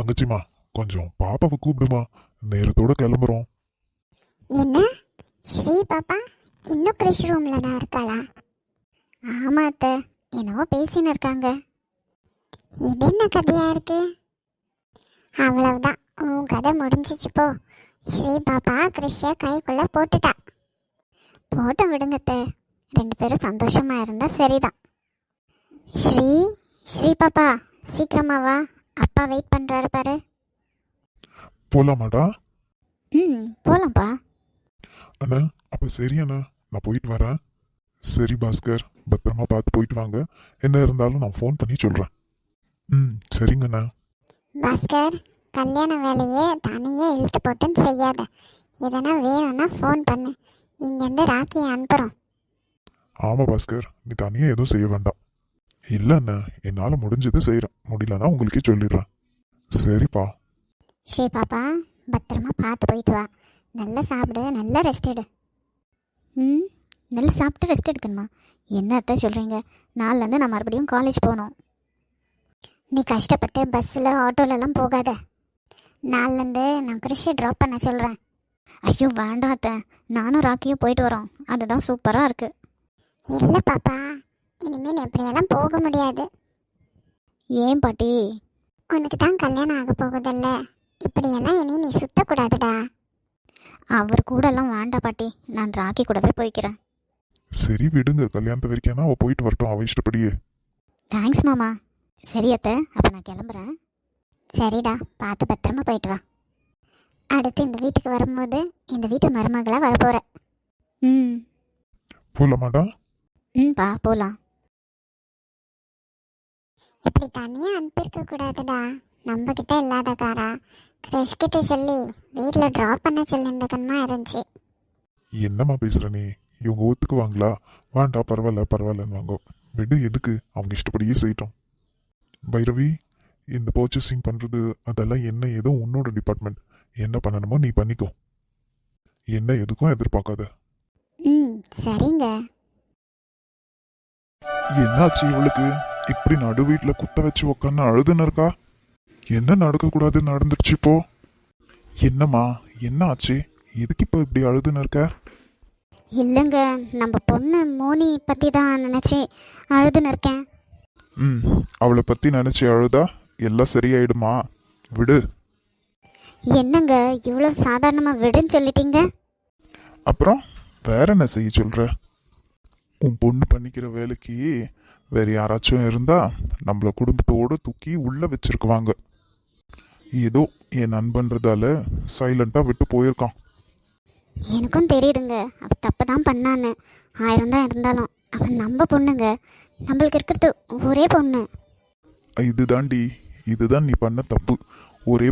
தங்கச்சிமா, கொஞ்சம் பாப்பாவை கூப்பிடுமா, நேரத்தோட கிளம்புறோம். என்ன ஸ்ரீ பாப்பா இன்னும் கிறிஷ் ரூம்ல தான் இருக்காளா? ஆமா அத்தை, என்னவோ பேசின்னு இருக்காங்க. இது என்ன கதையா இருக்கு? அவ்வளவுதான், உன் கதை முடிஞ்சிச்சு போ. ஸ்ரீ பாப்பா கிறிஷை கைக்குள்ள போட்டுட்டா. போட்டு விடுங்க அத்தை, ரெண்டு பேரும் சந்தோஷமா இருந்தா சரிதான். ஸ்ரீ ஸ்ரீ பாப்பா சீக்கிரமா வா, அப்பா வெயிட் பண்றாரு பாரு. போலாமாடா? போலாம்ப்பா. அண்ணா, அப்ப சரி அண்ணா, நான் போயிட்டு வரேன். சரி பாஸ்கர், பத்திரமா பார்த்து போயிட்டு வாங்க. என்ன இருந்தாலும் நான் ஃபோன் பண்ணி சொல்றேன். சரிங்கண்ணா. பாஸ்கர், கல்யாண வேலையை தனியே இழுத்து போட்டுன்னு செய்யாத. எதனா வேணும்னா ஃபோன் பண்ணு, இங்கேருந்து ராக்கியை அனுப்புகிறோம். ஆமா பாஸ்கர், நீ தனியா எதுவும் செய்ய வேண்டாம். இல்ல அண்ணா, என்னால முடிஞ்சது செய்யறேன், முடியலன்னா உங்களுக்கே சொல்லிடுறேன். சரிப்பா. ஸ்ரீ பாப்பா, பத்திரமா பார்த்து போயிட்டு வா. நல்லா சாப்பிடு, நல்லா ரெஸ்ட் எடு. நல்லா சாப்பிட்டு ரெஸ்ட் எடுக்கணுமா? என்ன அத்தை சொல்கிறீங்க? நாளிலேருந்து நான் மறுபடியும் காலேஜ் போகணும். நீ கஷ்டப்பட்டு பஸ்ஸில் ஆட்டோலலாம் போகாத. நாளிலேருந்து நான் கிறிஷை ட்ராப் பண்ண சொல்கிறேன். ஐயோ வேண்டாம் அத்தை, நானும் ராக்கியும் போயிட்டு வரோம், அதுதான் சூப்பராக இருக்குது. இல்லை பாப்பா, இனிமேல் எப்படியெல்லாம் போக முடியாது. ஏன் பாட்டி? உனக்கு தான் கல்யாணம் ஆக போகுதல்ல, இப்படியெல்லாம் இனி நீ சுத்தக்கூடாதுடா. அவர் கூடலாம் வேண்டாம் பாட்டி, நான் ராக்கி கூடவே போய்க்கிறேன். சரி விடுங்க, கல்யாணத்து வரைக்கும் அவ போயிட்டு வரட்டும், அவ இஷ்டப்படியே. தேங்க்ஸ் மாமா. சரி அத்தை, அப்போ நான் கிளம்புறேன். சரிடா, பார்த்து பத்திரமா போயிட்டு வா. அடுத்து இந்த வீட்டுக்கு வரும்போது இந்த வீட்டு மருமகளாக வரப்போகிற. போலாமாடா? பா போகலாம். இப்படி தனியாக அனுப்பியிருக்க கூடாதுடா, நம்ம கிட்ட இல்லாத காரா கிறிஷ் கிட்ட சொல்லி வீட்டில் ட்ராப் பண்ண சொல்லியிருந்தக்கன்னா இருந்துச்சு. என்னம்மா பேசுற நீ? இவங்க ஒத்துக்குவாங்களா? வேண்டாம், பரவாயில்ல பரவாயில்லன்னு வாங்க. விடு, எதுக்கு, அவங்க இஷ்டப்படியே செய்யட்டும். பைரவி, இந்த பர்ச்சேசிங் பண்றது அதெல்லாம் என்ன ஏதோ உன்னோட டிபார்ட்மெண்ட். என்ன பண்ணணுமோ நீ பண்ணிக்கோ, என்ன எதுக்கும் எதிர்பார்க்காத. சரிங்க. என்னாச்சு இவளுக்கு? இப்படி நடு வீட்டுல குத்த வச்சு உக்காந்து அழுதுன்னு இருக்கா? என்ன நடக்க கூடாது நடந்துருச்சு இப்போ? என்னம்மா, என்ன ஆச்சு? எதுக்கு இப்போ இப்படி அழுதுன்னு இருக்க? இல்லைங்க, நம்ம பொண்ணு மோனி பற்றி தான் நினச்சி அழுதுன்னு இருக்கேன். அவளை பத்தி நினைச்சு அழுதா எல்லாம் சரியாயிடுமா? விடு. என்னங்க இவ்வளோ சாதாரணமாக விடுன்னு சொல்லிட்டீங்க? அப்புறம் வேற என்ன செய்ய சொல்ற? உன் பொண்ணு பண்ணிக்கிற வேலைக்கு வேற யாராச்சும் இருந்தா நம்மள குடும்பத்தோட தூக்கி உள்ள வச்சிருக்குவாங்க. ஏதோ என் நண்பன்றதால சைலண்டா விட்டு போயிருக்கான். எனக்கும் தெரியுதுங்க, அவள் தப்பு தான் பண்ணான்னு. 1000 தான் இருந்தாலும் அவன் நம்ம பொண்ணுங்க, நம்மளுக்கு இருக்கிறது ஒரே பொண்ணு. இதுதான் நீ பண்ண தப்பு. ஒரே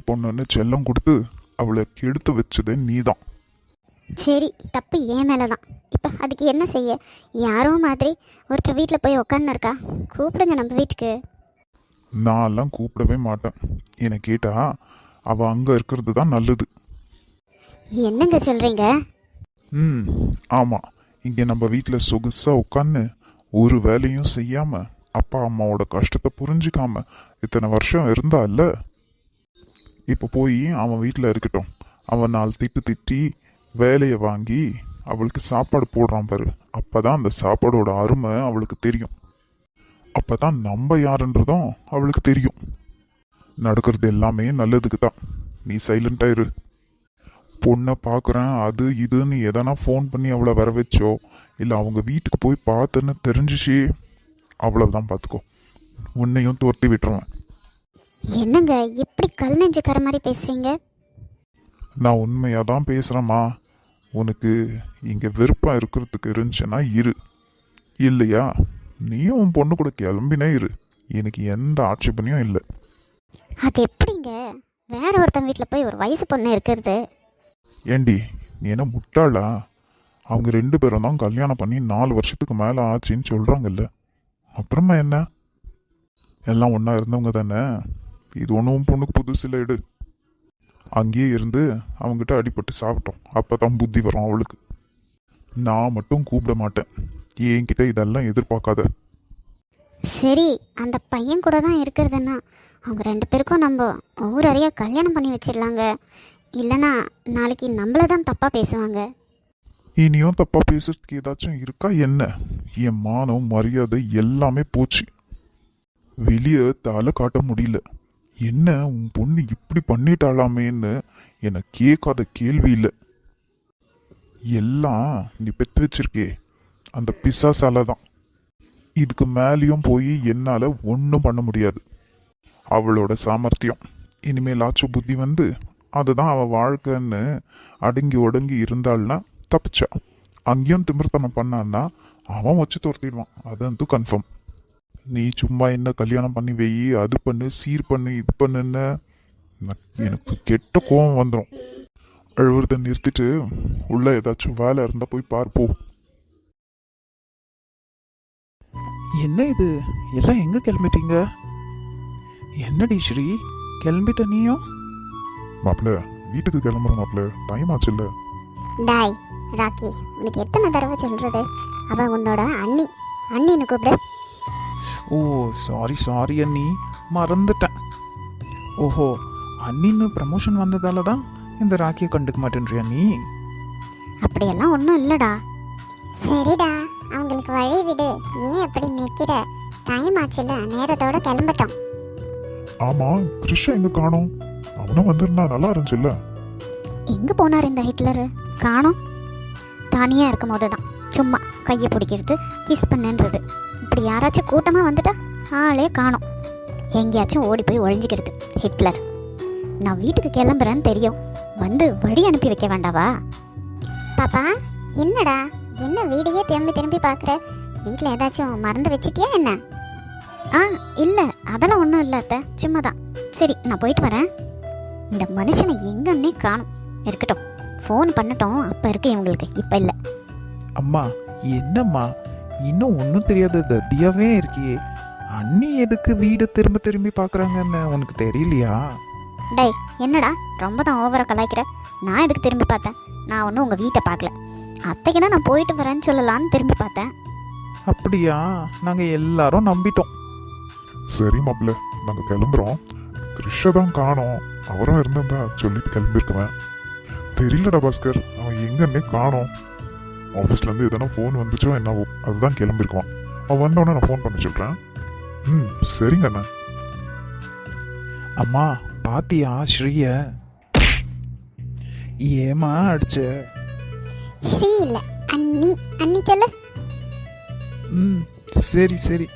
பொண்ணுன்னு செல்லம் கொடுத்து அவளை கெடுத்து வச்சதே நீதான். சரி, தப்பு ஏன் மேலே தான். இப்போ அதுக்கு என்ன செய்ய? யாரோ மாதிரி ஒருத்தர் வீட்டில் போய் உக்காந்து இருக்கா, கூப்பிடுங்க நம்ம வீட்டுக்கு. நான்லாம் கூப்பிடவே மாட்டேன். என்னை கேட்டா அவ அங்க இருக்கிறது தான் நல்லது. என்னங்க சொல்கிறீங்க? ஆமா, இங்க நம்ம வீட்டில் சொகுசா உட்காந்து ஒரு வேலையும் செய்யாம அப்பா அம்மாவோட கஷ்டத்தை புரிஞ்சுக்காம இத்தனை வருஷம் இருந்தா இல்ல, இப்போ போய் அவன் வீட்டில் இருக்கட்டும். அவன் 4 திட்டு திட்டி வேலையை வாங்கி அவளுக்கு சாப்பாடு போடுறான் பாரு, அப்பதான் அந்த சாப்பாடோட அருமை அவளுக்கு தெரியும். அப்பதான் நம்ம யாருன்றதும் அவளுக்கு தெரியும். நடக்கிறது எல்லாமே நல்லதுக்கு தான். நீ சைலண்டா இரு. பொண்ணை பார்க்குறேன் அது இதுன்னு எதனா ஃபோன் பண்ணி அவளை வர வச்சோ இல்லை அவங்க வீட்டுக்கு போய் பார்த்துன்னு தெரிஞ்சிச்சு, அவ்வளவுதான், பார்த்துக்கோ, உன்னையும் துரத்தி விட்டுருவேன். என்னங்க எப்படி கல் நெஞ்சுக்கார மாதிரி பேசுறீங்க? நான் உண்மையாக தான் பேசுகிறேம்மா. உனக்கு இங்கே விருப்பம் இருக்கிறதுக்கு இருந்துச்சுன்னா இரு, இல்லையா நீயும் உன் பொண்ணு கூட கிளம்பினே இரு. எனக்கு எந்த ஆட்சேபனையும் இல்லை. அது எப்படிங்க வேற ஒருத்தன் வீட்டில் போய் ஒரு வயசு பொண்ணு இருக்கிறது? ஏண்டி, நீ என்ன முட்டாளா? அவங்க 2 பேரும் தான் கல்யாணம் பண்ணி 4 வருஷத்துக்கு மேலே ஆச்சுன்னு சொல்கிறாங்கல்ல, அப்புறமா என்ன? எல்லாம் ஒன்றா இருந்தவங்க தானே. இது ஒன்றும் பொண்ணுக்கு புதுசில் எடு. அங்கேயே இருந்து அவங்ககிட்ட அடிபட்டு சாப்பிட்டோம், அப்போ தான் புத்தி வரும் அவளுக்கு. நான் மட்டும் கூப்பிட மாட்டேன், என்கிட்ட இதெல்லாம் எதிர்பார்க்காத. சரி, அந்த பையன் கூட தான் இருக்கிறதுன்னா அவங்க 2 பேருக்கும் நம்ம ஊர் அறிய கல்யாணம் பண்ணி வச்சிடலாங்க. இல்லைன்னா நாளைக்கு நம்மளை தான் தப்பாக பேசுவாங்க. இனியும் தப்பா பேசுறதுக்கு ஏதாச்சும் இருக்கா என்ன? என் மானம் மரியாதை எல்லாமே போச்சு. வெளியே தலை காட்ட முடியல. என்ன உன் பொண்ணு இப்படி பண்ணிட்டாளாமேன்னு என்னை கேட்காத கேள்வி இல்லை. எல்லாம் நீ பெத்து வச்சிருக்கே அந்த பிசாசால தான். இதுக்கு மேலேயும் போய் என்னால் ஒன்றும் பண்ண முடியாது. அவளோட சாமர்த்தியம். இனிமேலாச்சும் புத்தி வந்து அதுதான் அவள் வாழ்க்கைன்னு அடங்கி ஒடுங்கி இருந்தாள்னா தப்பிச்சா. அங்கேயும் திமிர்த்தனம் பண்ணான்னா அவன் வச்சு துரத்திடுவான். அது கன்ஃபார்ம். நீ சும்மா என்ன கல்யாணம் பண்ணி வெயி, அது பண்ணு, சீர் பண்ணு, இது பண்ணுன்னு எனக்கு கெட்ட கோவம் வந்துடும். அழுவுறதை நிறுத்திட்டு உள்ள ஏதாச்சும் வேலை இருந்தால் போய் பார்ப்போம். என்ன இது எல்லாம் எங்க கிளம்பிட்டீங்க? என்னடி ஸ்ரீ, கிளம்பிட்ட நீயும்? மாப்பிள்ள வீட்டுக்கு கிளம்புறோம் மாப்பிள்ள, டைம் ஆச்சு இல்ல. டாய் ராக்கி, உனக்கு எத்தனை தடவை சொல்கிறது? அவள் உன்னோட அண்ணி. அண்ணின்னு கூப்பிடு. ஓ சாரி அண்ணி, மறந்துட்டேன். ஓஹோ, அண்ணின்னு ப்ரமோஷன் வந்ததால தான் இந்த ராக்கியை கண்டுக்க மாட்டேன்றியா நீ? அப்படியெல்லாம் ஒன்றும் இல்லைடா. சரிடா, அவங்களுக்கு வழி விடு. ஏன் அப்படி நிற்கிற? டைம் ஆச்சுல்ல, நேரத்தோட கிளம்பட்டோம். ஆமா, கிருஷ்ணா எங்க காணோம்? அவனும் வந்திருந்தா நல்லா இருந்துச்சுல்ல. எங்கே போனார் இந்த ஹிட்லரு? காணோம். தனியாக இருக்கும் போது தான் சும்மா கையை பிடிக்கிறது, கிஸ் பண்ணுன்றது. இப்படி யாராச்சும் கூட்டமாக வந்துட்டா ஆளே காணோம். எங்கேயாச்சும் ஓடி போய் ஒழிஞ்சிக்கிறது ஹிட்லர். நான் வீட்டுக்கு கிளம்புறேன்னு தெரியும், வந்து வழி அனுப்பி வைக்க வேண்டாவா? பாப்பா என்னடா, என்ன வீடையே திரும்பி திரும்பி பார்க்குற? வீட்டில் ஏதாச்சும் மறந்து வச்சிட்டியா என்ன? இல்லை, அதெல்லாம் ஒன்றும் இல்லை அத்தை, சும்மா தான். சரி, நான் போயிட்டு வரேன். இந்த மனுஷனை எங்கன்னே காணும். இருக்கட்டும், ஃபோன் பண்ணட்டும், அப்போ இருக்கு இவங்களுக்கு, இப்போ இல்லை. அம்மா என்னம்மா, இன்னும் ஒன்றும் தெரியாத தத்தியாவே இருக்கியே. அண்ணி எதுக்கு வீடு திரும்ப திரும்பி பார்க்குறாங்கன்னு உனக்கு தெரியலையா? டேய் என்னடா ரொம்ப தான் ஓவராக கலாய்க்கிற? நான் எதுக்கு திரும்பி பார்த்தேன்? நான் ஒன்றும் உங்கள் வீட்டை பார்க்கல. அத்தைக்கு தான் நான் போயிட்டு வரேன்னு சொல்லலான்னு திரும்பி பார்த்தேன். அப்படியா? நாங்கள் எல்லாரும் நம்பிட்டோம். சரி மாப்பிள்ள, நாங்க கிளம்புறோம். கிருஷ்ணா தான் காணோம். அவரும் இருந்திருந்தா சொல்லிட்டு கிளம்பிருக்குவேன். தெரியலடா பாஸ்கர், அவன் எங்கன்னே காணோம். ஆஃபீஸ்ல இருந்து எதனா ஃபோன் வந்துச்சோ என்னவோ, அதுதான் கிளம்பிருக்குவான். அவன் வந்தோடனே நான் ஃபோன் பண்ண சொல்றேன். சரிங்க அண்ணா. அம்மா பாத்தியா ஸ்ரீய? ஏமா அடிச்ச? ஸ்ரீ இல்லை, அண்ணி. அண்ணி சொல்லு. சரி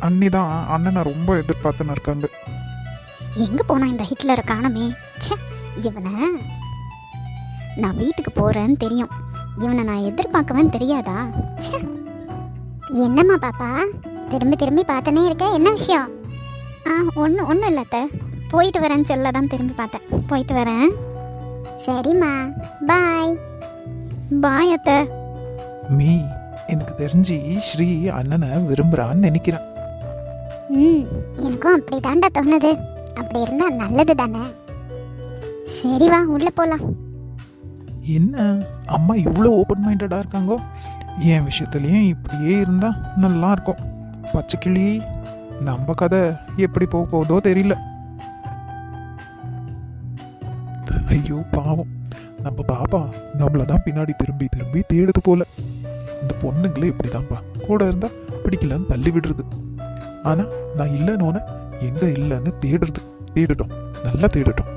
அண்ணி தான். அண்ணனை ரொம்ப எதிர்பார்த்துன்னு இருக்காங்க. எங்கே போனா இந்த ஹிட்லரை காணமே? ச்சே, இவனை நான் வீட்டுக்கு போகிறேன்னு தெரியும், இவனை நான் எதிர்பார்க்கவேன்னு தெரியாதா? ச்சே. என்னம்மா பாப்பா, திரும்பி திரும்பி பார்த்தனே இருக்க, என்ன விஷயம்? ஒன்றும் இல்லை அத்தை, போயிட்டு வரேன்னு சொல்ல தான் திரும்பி பார்த்தேன். போயிட்டு வரேன். சரிம்மா, பாய். பாய் அத்தை. மீ, எனக்கு தெரிஞ்சு ஸ்ரீ அண்ணனை விரும்புகிறான்னு நினைக்கிறேன். எனக்கும் அப்படி தாண்டா தோணுது. அப்படி இருந்தா நல்லது தானே. சரி வா, உள்ள போலாம். என்ன அம்மா இவ்வளோ ஓப்பன் மைண்டடாக இருக்காங்கோ? என் விஷயத்துலேயும் இப்படியே இருந்தா நல்லா இருக்கும். பச்சைக்கிளி, நம்ம கதை எப்படி போக போதோ தெரியல. ஐயோ பாவம், நம்ம பாப்பா நம்மள தான் பின்னாடி திரும்பி திரும்பி தேடுது போல. இந்த பொண்ணுங்களே இப்படிதான்ப்பா, கூட இருந்தா பிடிக்கலன்னு தள்ளி விடுறது. ஆனா நான் இல்லைன்னு எங்க இல்லைன்னு தேடட்டும், நல்லா தேடட்டும்.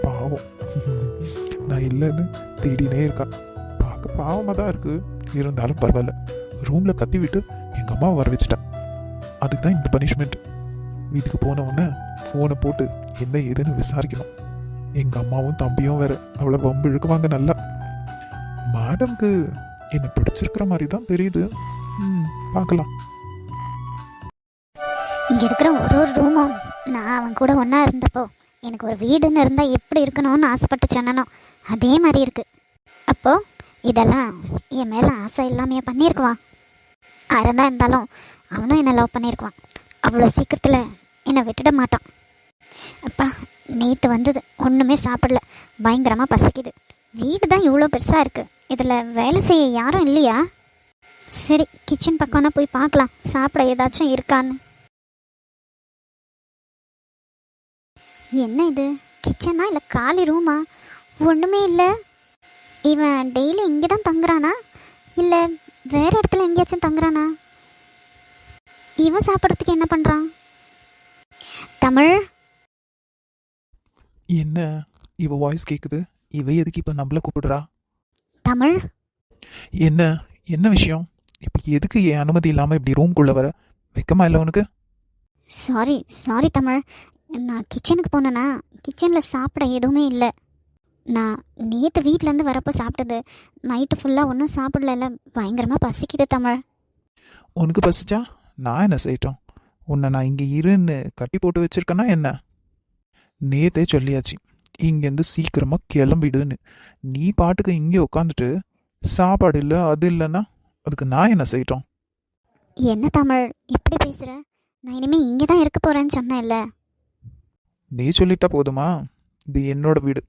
பாவம், நான் இல்லைன்னு தேடினே இருக்கா. பார்க்க பாவமாக தான் இருக்கு. இருந்தாலும் பரவாயில்ல, ரூம்ல கத்தி விட்டு எங்க அம்மாவை வர வச்சுட்டேன். அதுக்கு தான் இந்த பனிஷ்மெண்ட். வீட்டுக்கு போன உடனே ஃபோனை போட்டு என்ன ஏதுன்னு விசாரிக்கணும். எங்க அம்மாவும் தம்பியும் வேற அவளை வம்பு இழுக்குவாங்க நல்லா. மேடம்க்கு என்னை பிடிச்சிருக்கிற மாதிரி தான் தெரியுது. பார்க்கலாம். இங்கே இருக்கிற ஒரு ரூமும் நான் அவன் கூட ஒன்றா இருந்தப்போ எனக்கு ஒரு வீடுன்னு இருந்தால் எப்படி இருக்கணும்னு ஆசைப்பட்டு சொன்னனோ அதே மாதிரி இருக்குது. அப்போது இதெல்லாம் என் மேலே ஆசை இல்லாமையே பண்ணியிருக்குவான். அறந்தான் இருந்தாலும் அவனும் என்னை லவ் பண்ணியிருக்குவான். அவ்வளோ சீக்கிரத்தில் என்னை விட்டுட மாட்டான். அப்பா, நேற்று வந்தது ஒன்றுமே சாப்பிடல, பயங்கரமாக பசிக்குது. வீடு தான் இவ்வளோ பெருசாக இருக்குது, இதில் வேலை செய்ய யாரும் இல்லையா? சரி, கிச்சன் பக்கம்னா போய் பார்க்கலாம், சாப்பிட ஏதாச்சும் இருக்கான்னு. என்ன இது, கிச்சனா இல்லை காலி ரூமா? ஒன்றுமே இல்லை. இவன் டெய்லி இங்கே தான் தங்குறானா இல்லை வேற இடத்துல எங்கேயாச்சும் தங்குறானா? இவன் சாப்பிட்றதுக்கு என்ன பண்ணுறான்? தமிழ், என்ன இவ வாய்ஸ் கேட்குது? இவ எதுக்கு இப்போ நம்மள கூப்பிடுறா? தமிழ், என்ன என்ன விஷயம்? இப்போ எதுக்கு என் அனுமதி இல்லாமல் இப்படி ரூம்குள்ளே வர? வெக்கமா இல்லை உனக்கு? Sorry sorry Tamil. நான் கிச்சனுக்கு போனேன்னா கிச்சனில் சாப்பிட எதுவுமே இல்லை. நான் நேற்று வீட்டிலேருந்து வரப்போ சாப்பிட்டது. நைட்டு ஃபுல்லாக ஒன்றும் சாப்பிடல. பயங்கரமாக பசிக்குது தமிழ். உனக்கு பசிச்சா நான் என்ன செய்யட்டும்? உன்னை நான் இங்கே இருன்னு கட்டி போட்டு வச்சிருக்கேன்னா என்ன? நேத்தே சொல்லியாச்சு இங்கேருந்து சீக்கிரமாக கிளம்பிடுன்னு. நீ பாட்டுக்கு இங்கே உட்காந்துட்டு சாப்பாடு இல்லை அது இல்லைன்னா அதுக்கு நான் என்ன செய்யட்டும்? என்ன தமிழ் இப்படி பேசுகிற? நான் இனிமேல் இங்கே தான் இருக்க போகிறேன்னு சொன்னேன்ல. நீ சொல்லிட்டா போதுமா? இது என்னோட வீடு,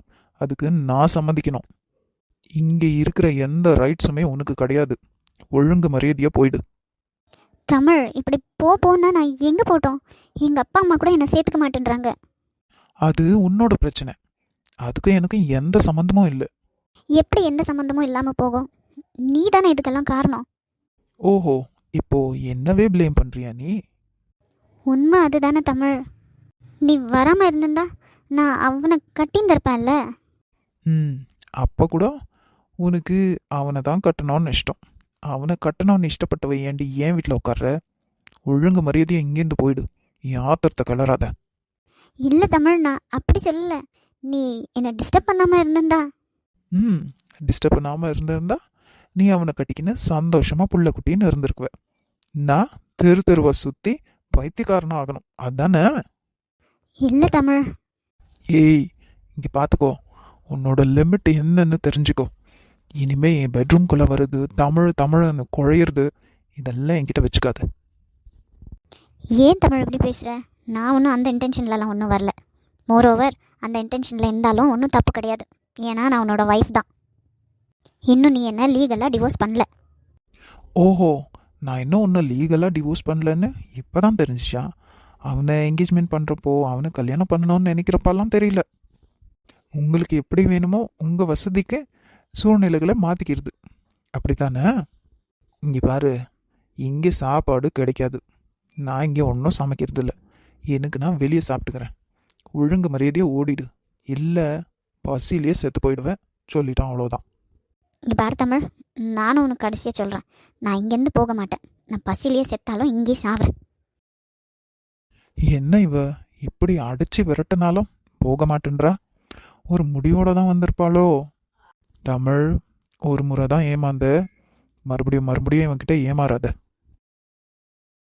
அதுக்கு நான் சம்மதிக்கணும். இங்கே இருக்கிற எந்த ரைட்ஸுமே உனக்கு கிடையாது. ஒழுங்கு மரியாதையாக போயிடு. தமிழ் இப்படி போனா நான் எங்கே போட்டோம்? எங்கள் அப்பா அம்மா கூட என்னை சேர்த்துக்க மாட்டேன்றாங்க. அது உன்னோட பிரச்சனை, அதுக்கும் எனக்கும் எந்த சம்மந்தமும் இல்லை. எப்படி எந்த சம்மந்தமும் இல்லாமல் போகும்? நீ தானே இதுக்கெல்லாம் காரணம். ஓஹோ, இப்போ என்னவே ப்ளேம் பண்ணுறியா நீ? உண்மை அதுதானே தமிழ். நீ வராமல் இருந்திருந்தா நான் அவனை கட்டியிருந்திருப்பேன்ல. அப்போ கூட உனக்கு அவனை தான் கட்டணும்னு இஷ்டம். அவனை கட்டணும்னு இஷ்டப்பட்டவை ஏண்டி ஏன் வீட்டில் உட்கார்ற? ஒழுங்கு மரியாதையை இங்கேருந்து போயிடு. என் ஆத்திரத்தை கலராத. இல்லை தமிழ், நான் அப்படி சொல்லலை. நீ என்னை டிஸ்டர்ப் பண்ணாமல் இருந்திருந்தா. டிஸ்டர்ப் பண்ணாமல் இருந்திருந்தா நீ அவனை கட்டிக்கின்னு சந்தோஷமாக புள்ள குட்டின்னு இருந்திருக்குவ. நான் தெருவை சுற்றி பைத்தியக்காரனா ஆகணும் அதானே? இல்லை தமிழ். ஏய், இங்கே பார்த்துக்கோ, உன்னோட லிமிட் என்னன்னு தெரிஞ்சுக்கோ. இனிமே என் பெட்ரூம்குள்ளே வருது தமிழ்னு குழையிறது இதெல்லாம் என்கிட்ட வச்சுக்காத. ஏன் தமிழ் இப்படி பேசுகிற? நான் ஒன்றும் அந்த இன்டென்ஷன்லலாம் ஒன்றும் வரல. மோரோவர் அந்த இன்டென்ஷனில் இருந்தாலும் ஒன்றும் தப்பு கிடையாது. ஏன்னா நான் உன்னோட ஒய்ஃப் தான். இன்னும் நீ என்ன லீகலாக டிவோர்ஸ் பண்ணல. ஓஹோ, நான் இன்னும் ஒன்றும் லீகலாக டிவோர்ஸ் பண்ணலன்னு இப்போ தான் தெரிஞ்சிச்சா? அவனை என்கேஜ்மெண்ட் பண்ணுறப்போ அவனை கல்யாணம் பண்ணணும்னு நினைக்கிறப்பெல்லாம் தெரியல. உங்களுக்கு எப்படி வேணுமோ உங்கள் வசதிக்கு சூழ்நிலைகளை மாற்றிக்கிறது, அப்படித்தானே? இங்கே பாரு, இங்கே சாப்பாடு கிடைக்காது. நான் இங்கே ஒன்றும் சமைக்கிறது இல்லை. எனக்கு நான் வெளியே சாப்பிட்டுக்கிறேன். ஒழுங்கு மரியாதையாக ஓடிடு, இல்லை பசிலேயே செத்து போயிடுவேன். சொல்லிட்டான், அவ்வளோதான். இங்கே பாரு தமிழ், நானும் உனக்கு கடைசியாக சொல்கிறேன். நான் இங்கேருந்து போக மாட்டேன். நான் பசிலேயே செத்தாலும் இங்கேயே சாவுறேன். என்ன இவ இப்படி அடிச்சு விரட்டினாலும் போக மாட்டேன்றா? ஒரு முடிவோட தான் வந்திருப்பாளோ? தமிழ், ஒரு முறை தான் ஏமாந்த, மறுபடியும் இவன்கிட்ட ஏமாறாத.